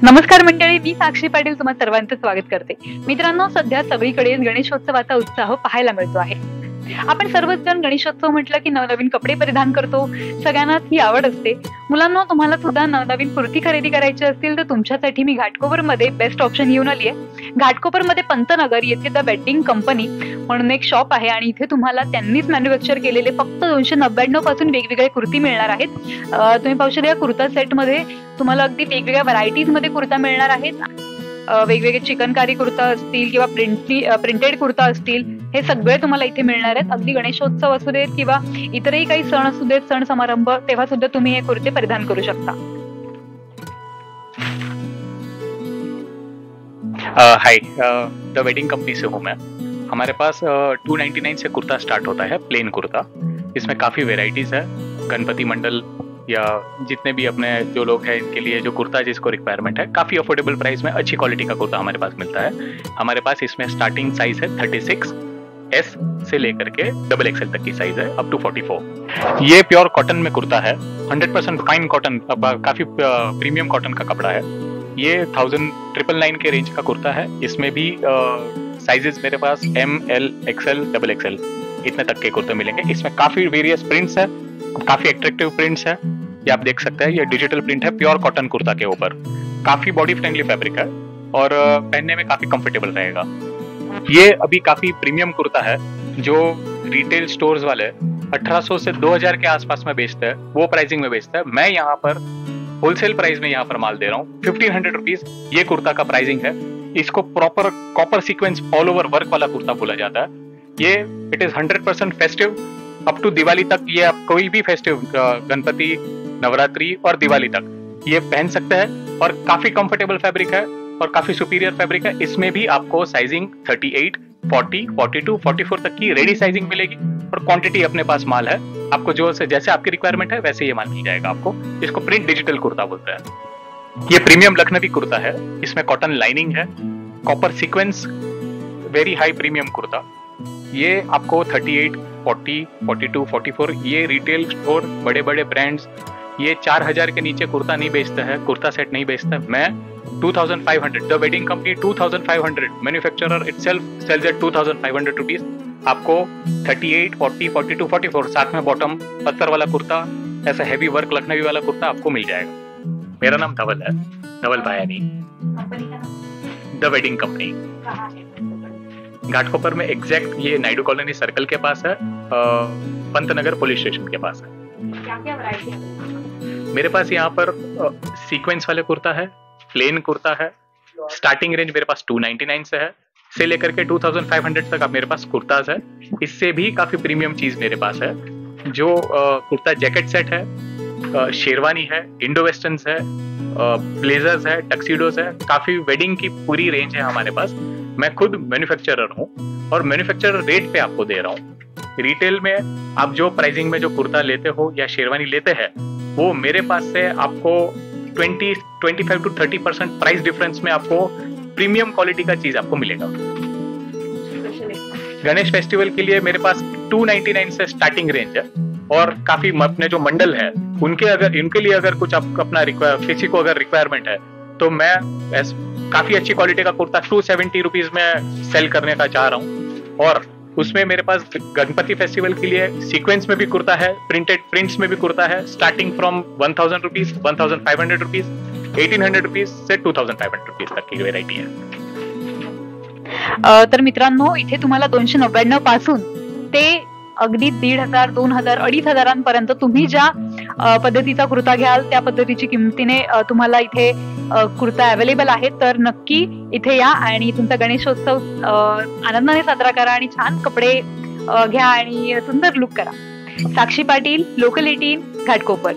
नमस्कार मंडळी, मी साक्षी पाटील तुम्हा सर्वांचं स्वागत करते. मित्रांनो, सध्या सगळीकडे गणेशोत्सवाचा उत्साह पाहायला मिळतो आहे. आपण सर्वच जण गणेशोत्सव म्हटलं की नवनवीन कपडे परिधान करतो. सगळ्यांनाच ही आवड असते. मुलांनो, तुम्हाला सुद्धा नवनवीन कुर्ती खरेदी करायची असतील तर तुमच्यासाठी मी घाटकोपरमध्ये बेस्ट ऑप्शन घेऊन आली आहे. घाटकोपरमध्ये पंतनगर येथे द वेडिंग कंपनी म्हणून एक शॉप आहे आणि इथे तुम्हाला त्यांनीच मॅन्युफॅक्चर केलेले फक्त 299 पासून वेगवेगळे कुर्ती मिळणार आहेत. तुम्ही पाहू शकता, या कुर्ता सेटमध्ये तुम्हाला अगदी वेगवेगळ्या व्हरायटीज मध्ये कुर्ता मिळणार आहेत. वेगवेगळे चिकनकारी कुर्ता असतील किंवा प्रिंटेड कुर्ता असतील, हे सगळे तुम्हाला इथे मिळणार आहेत. अगदी गणेशोत्सव असू देत किंवा इतरही काही सण असू देत, सण समारंभ, तेव्हा सुद्धा तुम्ही हे कुर्ते परिधान करू शकता. हाय, द वेडिंग कंपनी से हूँ मैं. हमारे पास 299 से कुर्ता स्टार्ट होता है, प्लेन कुर्ता. इसमें काफ़ी वेराइटीज़ है. गणपति मंडल या जितने भी अपने जो लोग हैं, इनके लिए जो कुर्ता जिसको रिक्वायरमेंट है, काफ़ी अफोर्डेबल प्राइस में अच्छी क्वालिटी का कुर्ता हमारे पास मिलता है. हमारे पास इसमें स्टार्टिंग साइज है 36S से लेकर के XXL तक की साइज है, अप टू 44. ये प्योर कॉटन में कुर्ता है, 100% फाइन कॉटन, काफ़ी प्रीमियम कॉटन का कपड़ा है. ये 1999 के रेंज का कुर्ता है. इसमें भी साइजेस मेरे पास M, L, XL, XXL इतने तक के कुर्ते मिलेंगे. इसमें काफ़ी वेरियस प्रिंट्स है, काफ़ी एट्रैक्टिव प्रिंट्स है. ये आप देख सकते हैं, ये डिजिटल प्रिंट है प्योर कॉटन कुर्ता के ऊपर. काफ़ी बॉडी फ्रेंडली फैब्रिक है और पहनने में काफ़ी कंफर्टेबल रहेगा. ये अभी काफ़ी प्रीमियम कुर्ता है जो रिटेल स्टोर्स वाले 1800 से 2000 के आसपास में बेचते हैं, वो प्राइसिंग में बेचते हैं. मैं यहाँ पर होलसेल प्राइस में यहाँ पर माल दे रहा हूँ. 1500 रुपीज ये कुर्ता का प्राइसिंग है. इसको proper copper sequence all over work वाला कुर्ता बोला जाता है. ये it is 100% festive. Up to Diwali तक ये आप कोई भी फेस्टिव, गणपति, नवरात्रि और दिवाली तक ये पहन सकते हैं. और काफी कंफर्टेबल फैब्रिक है और काफी सुपीरियर फैब्रिक है. इसमें भी आपको साइजिंग 38, 40, 42, 44 तक की रेडी साइजिंग मिलेगी और क्वांटिटी अपने पास माल है. आपको जो से जैसे आपकी रिक्वायरमेंट है वैसे ये माल मिल जाएगा आपको. इसको प्रिंट डिजिटल कुर्ता बोलते हैं. ये प्रीमियम लखनवी कुर्ता है. इसमें कॉटन लाइनिंग है, copper sequence, very high premium kurta. ये आपको 38, 40, 42, 44 ये रिटेल स्टोर, बड़े बड़े ब्रांड्स ये 4000 के नीचे कुर्ता नहीं बेचता है, कुर्ता सेट नहीं बेचता है. मैं 2500, the wedding company 2500, manufacturer itself sells at 2500 rupees. आपको 38, 40, 42, 44 साथ में बॉटम पत्थर वाला कुर्ता, ऐसा हैवी वर्क लखनवी वाला कुर्ता आपको मिल जाएगा. मेरा नाम धवल है, धवल भायानी, द वेडिंग कंपनी. घाटकोपर में एग्जैक्ट ये नायडू कॉलोनी सर्कल के पास है, पंतनगर पुलिस स्टेशन के पास है. क्या वैरायटी है मेरे पास यहाँ पर सीक्वेंस वाले कुर्ता है, प्लेन कुर्ता है. स्टार्टिंग रेंज मेरे पास 299 से लेकर के 2500 तक आप मेरे पास कुर्ताज है. इससे भी काफी प्रीमियम चीज मेरे पास है, जो कुर्ता जैकेट सेट है, शेरवानी है, इंडो वेस्टर्न्स है, ब्लेजर्स है, टक्सीडोज है. काफी वेडिंग की पूरी रेंज है हमारे पास. मैं खुद मैन्युफैक्चरर हूँ और मैन्युफैक्चरर रेट पे आपको दे रहा हूँ. रिटेल में आप जो प्राइसिंग में जो कुर्ता लेते हो या शेरवानी लेते हैं, वो मेरे पास से आपको 25 to 30% प्राइस डिफरेंस में आपको प्रीमियम क्वालिटी का चीज आपको मिलेगा. गणेश फेस्टिवल के लिए मेरे पास 299 से स्टार्टिंग रेंज है. और काफी अपने जो मंडल है इनके लिए अगर कुछ अपना किसी को अगर रिक्वायरमेंट है तो मैं काफी अच्छी क्वालिटी का कुर्ता 270 रुपीज में सेल करने का चाह रहा हूँ. और उसमें मेरे पास गणपति फेस्टिवल के लिए सीक्वेंस में भी कुर्ता है, प्रिंटेड प्रिंट्स में भी कुर्ता है. Starting from 1000 rupees, 1500 rupees, 1800 rupees से 2500 रुपीज तक की वेरायटी है. तर मित्रांनो, इथे तुम्हाला 299 पासून ते अगदी 1500, 2000, 2500 तुम्ही ज्या पद्धतीचा कुर्ता घ्याल त्या पद्धतीची किमतीने तुम्हाला इथे कुर्ता अवेलेबल आहे. तर नक्की इथे या आणि तुमचा गणेशोत्सव आनंदाने साजरा करा आणि छान कपडे घ्या आणि सुंदर लुक करा. साक्षी पाटील, लोकल 18, घाटकोपर.